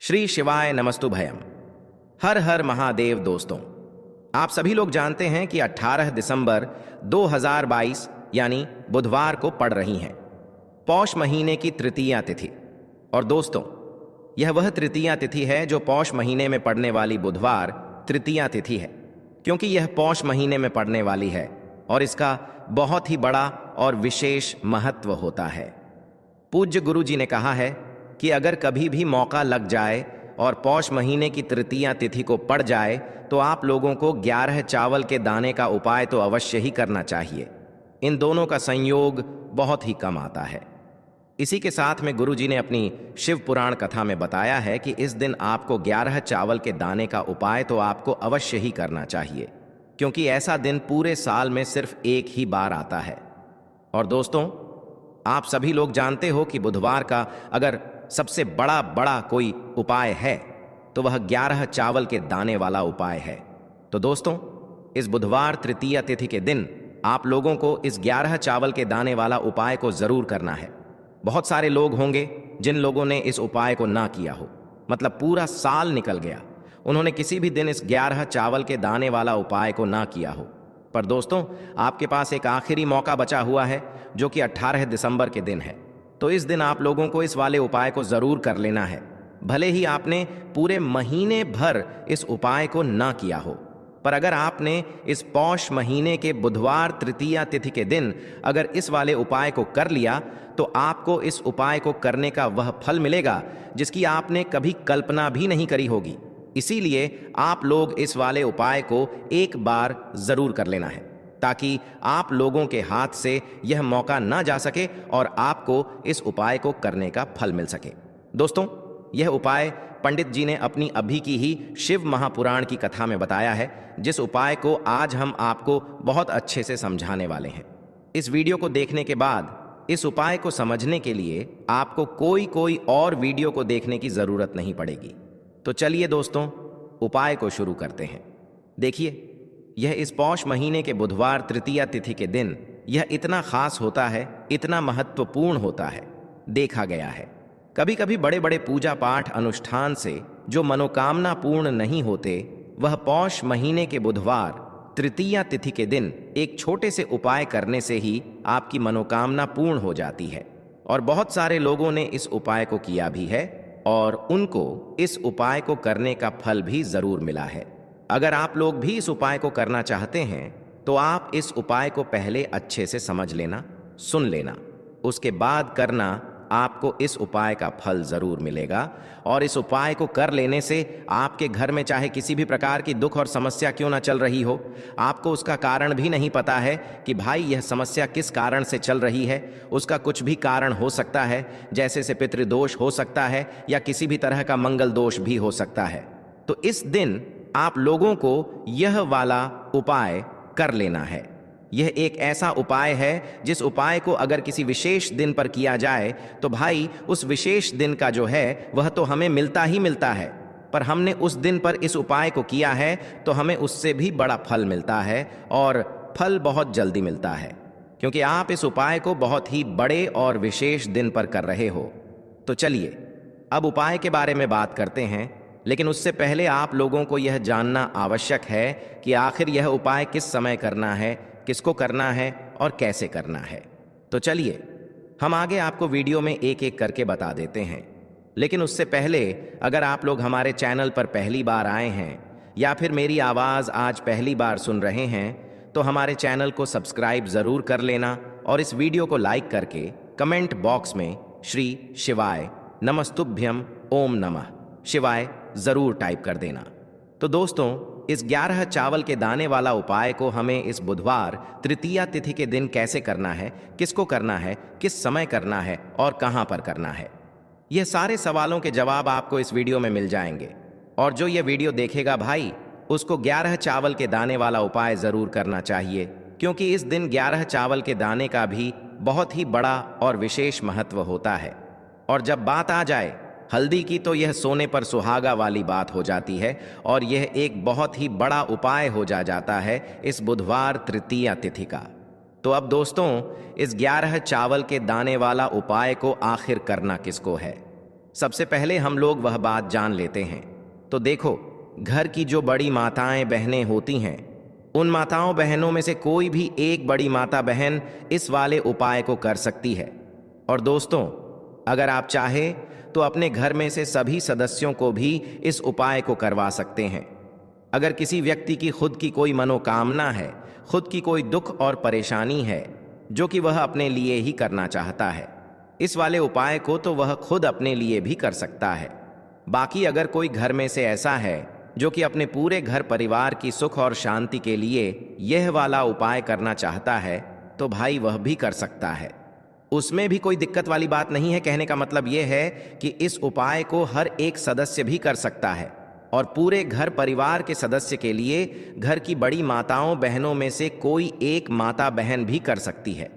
श्री शिवाय नमस्तु भयम। हर हर महादेव। दोस्तों, आप सभी लोग जानते हैं कि 18 दिसंबर 2022 यानी बुधवार को पड़ रही हैं पौष महीने की तृतीया तिथि। और दोस्तों, यह वह तृतीया तिथि है जो पौष महीने में पड़ने वाली बुधवार तृतीया तिथि है, क्योंकि यह पौष महीने में पड़ने वाली है और इसका बहुत ही बड़ा और विशेष महत्व होता है। पूज्य गुरु जी ने कहा है कि अगर कभी भी मौका लग जाए और पौष महीने की तृतीया तिथि को पड़ जाए तो आप लोगों को 11 चावल के दाने का उपाय तो अवश्य ही करना चाहिए। इन दोनों का संयोग बहुत ही कम आता है। इसी के साथ में गुरु जी ने अपनी शिव पुराण कथा में बताया है कि इस दिन आपको 11 चावल के दाने का उपाय तो आपको अवश्य ही करना चाहिए, क्योंकि ऐसा दिन पूरे साल में सिर्फ एक ही बार आता है। और दोस्तों, आप सभी लोग जानते हो कि बुधवार का अगर सबसे बड़ा कोई उपाय है तो वह 11 चावल के दाने वाला उपाय है। तो दोस्तों, इस बुधवार तृतीया तिथि के दिन आप लोगों को इस 11 चावल के दाने वाला उपाय को जरूर करना है। बहुत सारे लोग होंगे जिन लोगों ने इस उपाय को ना किया हो, मतलब पूरा साल निकल गया, उन्होंने किसी भी दिन इस 11 चावल के दाने वाला उपाय को ना किया हो। पर दोस्तों, आपके पास एक आखिरी मौका बचा हुआ है जो कि 18 दिसंबर के दिन है। तो इस दिन आप लोगों को इस वाले उपाय को जरूर कर लेना है, भले ही आपने पूरे महीने भर इस उपाय को ना किया हो। पर अगर आपने इस पौष महीने के बुधवार तृतीया तिथि के दिन अगर इस वाले उपाय को कर लिया तो आपको इस उपाय को करने का वह फल मिलेगा जिसकी आपने कभी कल्पना भी नहीं करी होगी। इसीलिए आप लोग इस वाले उपाय को एक बार जरूर कर लेना है, ताकि आप लोगों के हाथ से यह मौका ना जा सके और आपको इस उपाय को करने का फल मिल सके। दोस्तों, यह उपाय पंडित जी ने अपनी अभी की ही शिव महापुराण की कथा में बताया है, जिस उपाय को आज हम आपको बहुत अच्छे से समझाने वाले हैं। इस वीडियो को देखने के बाद इस उपाय को समझने के लिए आपको कोई और वीडियो को देखने की जरूरत नहीं पड़ेगी। तो चलिए दोस्तों, उपाय को शुरू करते हैं। देखिए, यह इस पौष महीने के बुधवार तृतीया तिथि के दिन यह इतना खास होता है, इतना महत्वपूर्ण होता है। देखा गया है कभी कभी बड़े बड़े पूजा पाठ अनुष्ठान से जो मनोकामना पूर्ण नहीं होते, वह पौष महीने के बुधवार तृतीया तिथि के दिन एक छोटे से उपाय करने से ही आपकी मनोकामना पूर्ण हो जाती है। और बहुत सारे लोगों ने इस उपाय को किया भी है और उनको इस उपाय को करने का फल भी जरूर मिला है। अगर आप लोग भी इस उपाय को करना चाहते हैं तो आप इस उपाय को पहले अच्छे से समझ लेना, सुन लेना, उसके बाद करना। आपको इस उपाय का फल जरूर मिलेगा। और इस उपाय को कर लेने से आपके घर में चाहे किसी भी प्रकार की दुख और समस्या क्यों ना चल रही हो, आपको उसका कारण भी नहीं पता है कि भाई यह समस्या किस कारण से चल रही है, उसका कुछ भी कारण हो सकता है, जैसे से पितृदोष हो सकता है या किसी भी तरह का मंगल दोष भी हो सकता है। तो इस दिन आप लोगों को यह वाला उपाय कर लेना है। यह एक ऐसा उपाय है जिस उपाय को अगर किसी विशेष दिन पर किया जाए तो भाई उस विशेष दिन का जो है वह तो हमें मिलता ही मिलता है, पर हमने उस दिन पर इस उपाय को किया है तो हमें उससे भी बड़ा फल मिलता है, और फल बहुत जल्दी मिलता है, क्योंकि आप इस उपाय को बहुत ही बड़े और विशेष दिन पर कर रहे हो। तो चलिए अब उपाय के बारे में बात करते हैं, लेकिन उससे पहले आप लोगों को यह जानना आवश्यक है कि आखिर यह उपाय किस समय करना है, किसको करना है और कैसे करना है। तो चलिए हम आगे आपको वीडियो में एक एक करके बता देते हैं। लेकिन उससे पहले अगर आप लोग हमारे चैनल पर पहली बार आए हैं या फिर मेरी आवाज़ आज पहली बार सुन रहे हैं तो हमारे चैनल को सब्सक्राइब ज़रूर कर लेना और इस वीडियो को लाइक करके कमेंट बॉक्स में श्री शिवाय नमस्तुभ्यम ओम नमः शिवाय ज़रूर टाइप कर देना। तो दोस्तों, इस 11 चावल के दाने वाला उपाय को हमें इस बुधवार तृतीया तिथि के दिन कैसे करना है, किसको करना है, किस समय करना है और कहां पर करना है, यह सारे सवालों के जवाब आपको इस वीडियो में मिल जाएंगे। और जो यह वीडियो देखेगा भाई, उसको 11 चावल के दाने वाला उपाय जरूर करना चाहिए, क्योंकि इस दिन 11 चावल के दाने का भी बहुत ही बड़ा और विशेष महत्व होता है। और जब बात आ जाए हल्दी की तो यह सोने पर सुहागा वाली बात हो जाती है और यह एक बहुत ही बड़ा उपाय हो जाता है इस बुधवार तृतीया तिथि का। तो अब दोस्तों, इस 11 चावल के दाने वाला उपाय को आखिर करना किसको है? सबसे पहले हम लोग वह बात जान लेते हैं। तो देखो, घर की जो बड़ी माताएं बहनें होती हैं, उन माताओं बहनों में से कोई भी एक बड़ी माता बहन इस वाले उपाय को कर सकती है। और दोस्तों, अगर आप चाहे तो अपने घर में से सभी सदस्यों को भी इस उपाय को करवा सकते हैं। अगर किसी व्यक्ति की खुद की कोई मनोकामना है, खुद की कोई दुख और परेशानी है जो कि वह अपने लिए ही करना चाहता है, इस वाले उपाय को तो वह खुद अपने लिए भी कर सकता है। बाकी अगर कोई घर में से ऐसा है जो कि अपने पूरे घर परिवार की सुख और शांति के लिए यह वाला उपाय करना चाहता है, तो भाई वह भी कर सकता है। उसमें भी कोई दिक्कत वाली बात नहीं है। कहने का मतलब यह है कि इस उपाय को हर एक सदस्य भी कर सकता है और पूरे घर परिवार के सदस्य के लिए घर की बड़ी माताओं बहनों में से कोई एक माता बहन भी कर सकती है।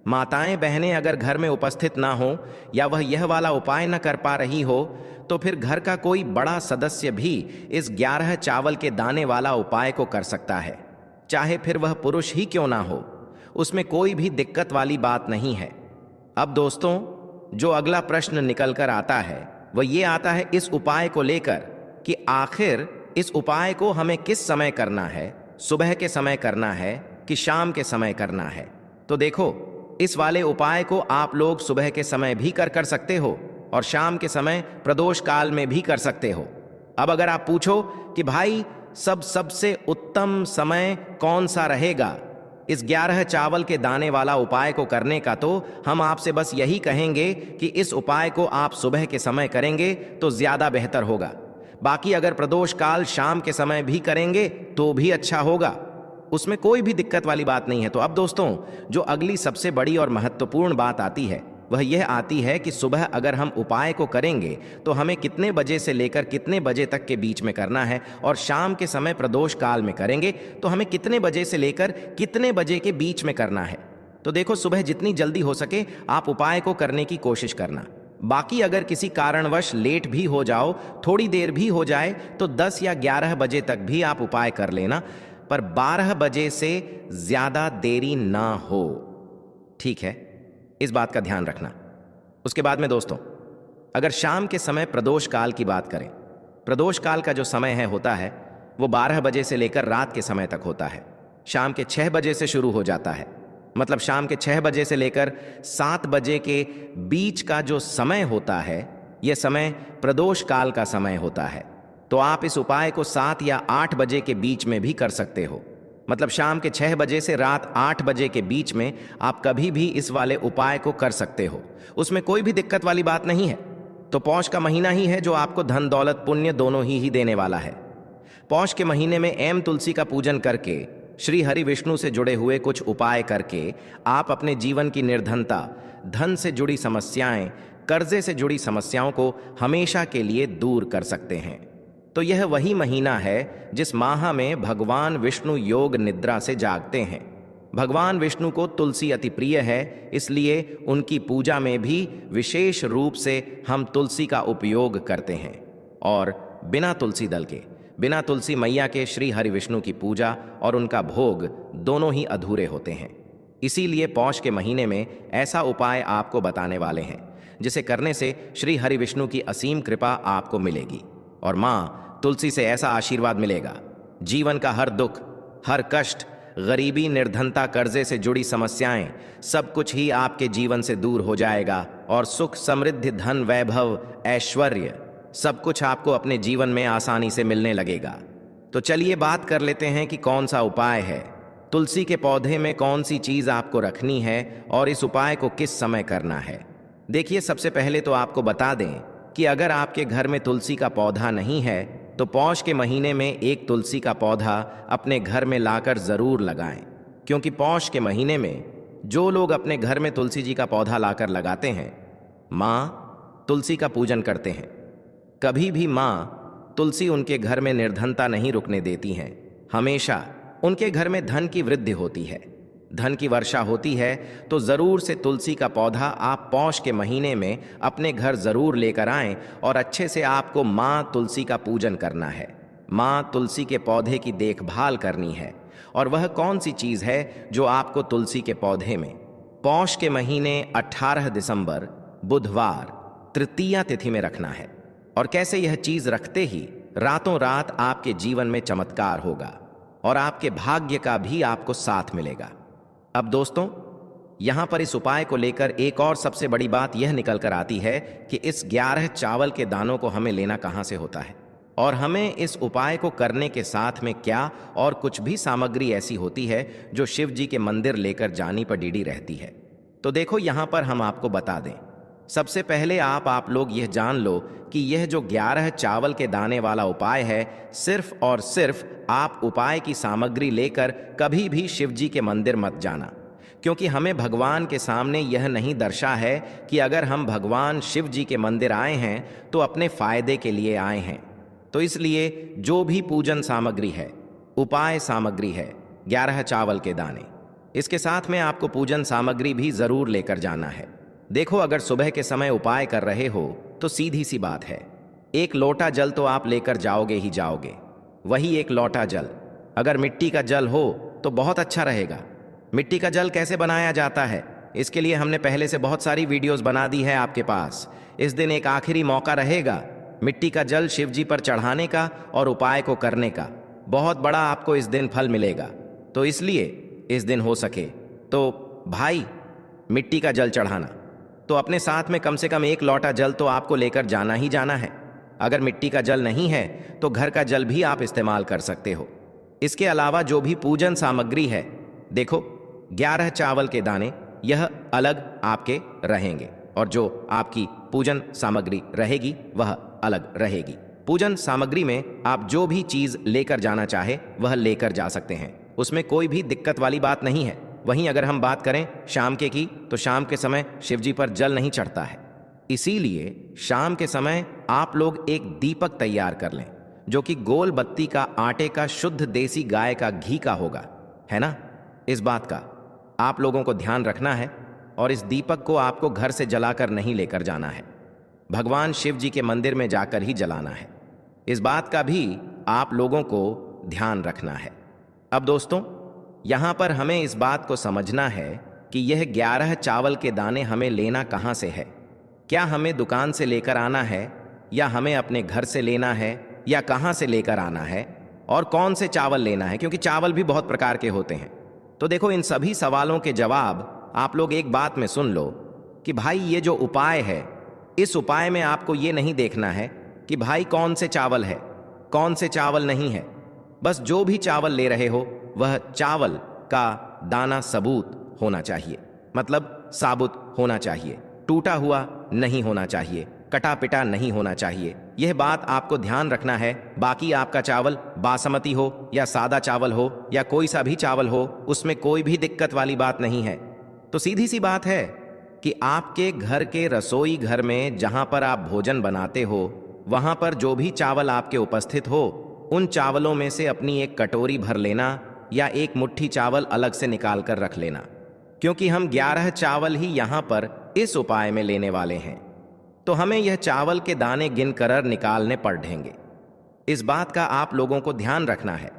माताएं बहनें अगर घर में उपस्थित ना हो या वह यह वाला उपाय न कर पा रही हो, तो फिर घर का कोई बड़ा सदस्य भी इस 11 चावल के दाने वाला उपाय को कर सकता है, चाहे फिर वह पुरुष ही क्यों ना हो। उसमें कोई भी दिक्कत वाली बात नहीं है। अब दोस्तों, जो अगला प्रश्न निकल कर आता है वह ये आता है इस उपाय को लेकर कि आखिर इस उपाय को हमें किस समय करना है, सुबह के समय करना है कि शाम के समय करना है। तो देखो, इस वाले उपाय को आप लोग सुबह के समय भी कर सकते हो और शाम के समय प्रदोष काल में भी कर सकते हो। अब अगर आप पूछो कि भाई सबसे उत्तम समय कौन सा रहेगा इस 11 चावल के दाने वाला उपाय को करने का, तो हम आपसे बस यही कहेंगे कि इस उपाय को आप सुबह के समय करेंगे तो ज्यादा बेहतर होगा। बाकी अगर प्रदोष काल शाम के समय भी करेंगे तो भी अच्छा होगा, उसमें कोई भी दिक्कत वाली बात नहीं है। तो अब दोस्तों, जो अगली सबसे बड़ी और महत्वपूर्ण बात आती है वह यह आती है कि सुबह अगर हम उपाय को करेंगे तो हमें कितने बजे से लेकर कितने बजे तक के बीच में करना है, और शाम के समय प्रदोष काल में करेंगे तो हमें कितने बजे से लेकर कितने बजे के बीच में करना है। तो देखो, सुबह जितनी जल्दी हो सके आप उपाय को करने की कोशिश करना। बाकी अगर किसी कारणवश लेट भी हो जाओ, थोड़ी देर भी हो जाए, तो 10 या 11 बजे तक भी आप उपाय कर लेना, पर 12 बजे से ज्यादा देरी ना हो। ठीक है, इस बात का ध्यान रखना। उसके बाद में दोस्तों, अगर शाम के समय प्रदोष काल की बात करें, प्रदोष काल का जो समय होता है वो 12 बजे से लेकर रात के समय तक होता है। शाम के 6 बजे से शुरू हो जाता है, मतलब शाम के 6 बजे से लेकर 7 बजे के बीच का जो समय होता है, यह समय प्रदोष काल का समय होता है। तो आप इस उपाय को 7 या 8 बजे के बीच में भी कर सकते हो, मतलब शाम के 6 बजे से रात 8 बजे के बीच में आप कभी भी इस वाले उपाय को कर सकते हो। उसमें कोई भी दिक्कत वाली बात नहीं है। तो पौष का महीना ही है जो आपको धन दौलत पुण्य दोनों ही देने वाला है। पौष के महीने में एम तुलसी का पूजन करके, श्री हरि विष्णु से जुड़े हुए कुछ उपाय करके आप अपने जीवन की निर्धनता, धन से जुड़ी समस्याएं, कर्जे से जुड़ी समस्याओं को हमेशा के लिए दूर कर सकते हैं। तो यह वही महीना है जिस माह में भगवान विष्णु योग निद्रा से जागते हैं। भगवान विष्णु को तुलसी अति प्रिय है, इसलिए उनकी पूजा में भी विशेष रूप से हम तुलसी का उपयोग करते हैं। और बिना तुलसी दल के, बिना तुलसी मैया के श्री हरि विष्णु की पूजा और उनका भोग दोनों ही अधूरे होते हैं। इसीलिए पौष के महीने में ऐसा उपाय आपको बताने वाले हैं जिसे करने से श्री हरि विष्णु की असीम कृपा आपको मिलेगी और माँ तुलसी से ऐसा आशीर्वाद मिलेगा, जीवन का हर दुख, हर कष्ट, गरीबी, निर्धनता, कर्जे से जुड़ी समस्याएं, सब कुछ ही आपके जीवन से दूर हो जाएगा और सुख, समृद्धि, धन, वैभव, ऐश्वर्य सब कुछ आपको अपने जीवन में आसानी से मिलने लगेगा। तो चलिए बात कर लेते हैं कि कौन सा उपाय है, तुलसी के पौधे में कौन सी चीज आपको रखनी है और इस उपाय को किस समय करना है। देखिए, सबसे पहले तो आपको बता दें कि अगर आपके घर में तुलसी का पौधा नहीं है तो पौष के महीने में एक तुलसी का पौधा अपने घर में लाकर जरूर लगाएं, क्योंकि पौष के महीने में जो लोग अपने घर में तुलसी जी का पौधा लाकर लगाते हैं, माँ तुलसी का पूजन करते हैं। कभी भी माँ तुलसी उनके घर में निर्धनता नहीं रुकने देती हैं। हमेशा उनके घर में धन की वृद्धि होती है, धन की वर्षा होती है। तो जरूर से तुलसी का पौधा आप पौष के महीने में अपने घर जरूर लेकर आएं और अच्छे से आपको माँ तुलसी का पूजन करना है। माँ तुलसी के पौधे की देखभाल करनी है। और वह कौन सी चीज है जो आपको तुलसी के पौधे में पौष के महीने 18 दिसंबर बुधवार तृतीया तिथि में रखना है और कैसे यह चीज रखते ही रातों रात आपके जीवन में चमत्कार होगा और आपके भाग्य का भी आपको साथ मिलेगा। अब दोस्तों, यहां पर इस उपाय को लेकर एक और सबसे बड़ी बात यह निकल कर आती है कि इस 11 चावल के दानों को हमें लेना कहां से होता है और हमें इस उपाय को करने के साथ में क्या और कुछ भी सामग्री ऐसी होती है जो शिव जी के मंदिर लेकर जानी पर डीडी रहती है। तो देखो, यहां पर हम आपको बता दें। सबसे पहले आप लोग यह जान लो कि यह जो 11 चावल के दाने वाला उपाय है, सिर्फ और सिर्फ आप उपाय की सामग्री लेकर कभी भी शिव जी के मंदिर मत जाना, क्योंकि हमें भगवान के सामने यह नहीं दर्शा है कि अगर हम भगवान शिव जी के मंदिर आए हैं तो अपने फायदे के लिए आए हैं। तो इसलिए जो भी पूजन सामग्री है, उपाय सामग्री है, 11 चावल के दाने, इसके साथ में आपको पूजन सामग्री भी जरूर लेकर जाना है। देखो, अगर सुबह के समय उपाय कर रहे हो तो सीधी सी बात है, एक लोटा जल तो आप लेकर जाओगे ही जाओगे। वही एक लोटा जल अगर मिट्टी का जल हो तो बहुत अच्छा रहेगा। मिट्टी का जल कैसे बनाया जाता है, इसके लिए हमने पहले से बहुत सारी वीडियोस बना दी है आपके पास। इस दिन एक आखिरी मौका रहेगा मिट्टी का जल शिव जी पर चढ़ाने का और उपाय को करने का। बहुत बड़ा आपको इस दिन फल मिलेगा। तो इसलिए इस दिन हो सके तो भाई मिट्टी का जल चढ़ाना, तो अपने साथ में कम से कम एक लोटा जल तो आपको लेकर जाना ही जाना है। अगर मिट्टी का जल नहीं है तो घर का जल भी आप इस्तेमाल कर सकते हो। इसके अलावा जो भी पूजन सामग्री है, देखो 11 चावल के दाने यह अलग आपके रहेंगे और जो आपकी पूजन सामग्री रहेगी वह अलग रहेगी। पूजन सामग्री में आप जो भी चीज लेकर जाना चाहे वह लेकर जा सकते हैं, उसमें कोई भी दिक्कत वाली बात नहीं है। वहीं अगर हम बात करें शाम के की, तो शाम के समय शिव जी पर जल नहीं चढ़ता है, इसीलिए शाम के समय आप लोग एक दीपक तैयार कर लें जो कि गोल बत्ती का आटे का शुद्ध देसी गाय का घी का होगा, है ना। इस बात का आप लोगों को ध्यान रखना है और इस दीपक को आपको घर से जलाकर नहीं लेकर जाना है, भगवान शिव जी के मंदिर में जाकर ही जलाना है। इस बात का भी आप लोगों को ध्यान रखना है। अब दोस्तों, यहां पर हमें इस बात को समझना है कि यह 11 चावल के दाने हमें लेना कहां से है। क्या हमें दुकान से लेकर आना है या हमें अपने घर से लेना है या कहां से लेकर आना है और कौन से चावल लेना है, क्योंकि चावल भी बहुत प्रकार के होते हैं। तो देखो, इन सभी सवालों के जवाब आप लोग एक बात में सुन लो कि भाई ये जो उपाय है, इस उपाय में आपको ये नहीं देखना है कि भाई कौन से चावल है कौन से चावल नहीं है। बस जो भी चावल ले रहे हो वह चावल का दाना सबूत होना चाहिए, मतलब साबुत होना चाहिए, टूटा हुआ नहीं होना चाहिए, कटा पिटा नहीं होना चाहिए। यह बात आपको ध्यान रखना है। बाकी आपका चावल बासमती हो या सादा चावल हो या कोई सा भी चावल हो, उसमें कोई भी दिक्कत वाली बात नहीं है। तो सीधी सी बात है कि आपके घर के रसोई घर में जहां पर आप भोजन बनाते हो, वहां पर जो भी चावल आपके उपस्थित हो, उन चावलों में से अपनी एक कटोरी भर लेना या एक मुट्ठी चावल अलग से निकाल कर रख लेना, क्योंकि हम 11 चावल ही यहां पर इस उपाय में लेने वाले हैं। तो हमें यह चावल के दाने गिनकर निकालने पड़ेंगे। इस बात का आप लोगों को ध्यान रखना है।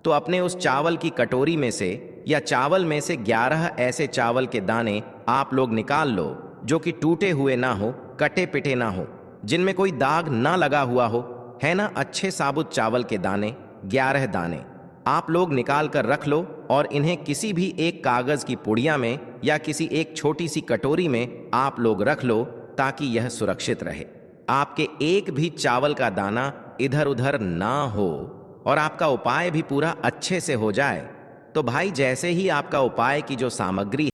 तो अपने उस चावल की कटोरी में से या चावल में से 11 ऐसे चावल के दाने आप लोग निकाल लो जो कि टूटे हुए ना हो, कटे पिटे ना हो, जिनमें कोई दाग ना लगा हुआ हो, है ना। अच्छे साबुत चावल के दाने 11 दाने आप लोग निकाल कर रख लो और इन्हें किसी भी एक कागज की पुड़िया में या किसी एक छोटी सी कटोरी में आप लोग रख लो, ताकि यह सुरक्षित रहे। आपके एक भी चावल का दाना इधर उधर ना हो और आपका उपाय भी पूरा अच्छे से हो जाए। तो भाई, जैसे ही आपका उपाय की जो सामग्री